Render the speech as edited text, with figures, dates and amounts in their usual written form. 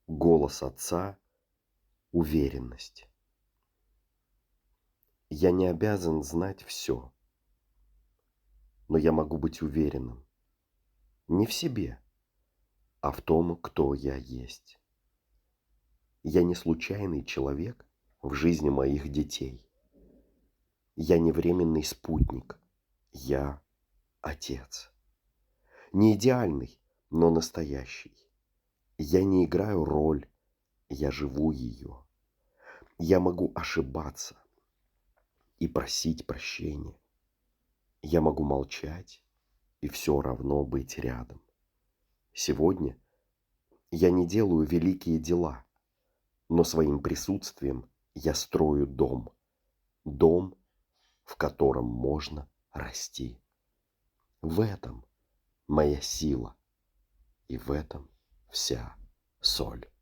Голос отца — уверенность. Я не обязан знать все, но я могу быть уверенным. Не в себе, а в том, кто я есть. Я не случайный человек в жизни моих детей. Я не временный спутник. Я отец. Не идеальный, но настоящий. Я не играю роль, я живу ее. Я могу ошибаться и просить прощения. Я могу молчать и все равно быть рядом. Сегодня я не делаю великие дела, но своим присутствием я строю дом. Дом, в котором можно расти. В этом моя сила, и в этом вся соль.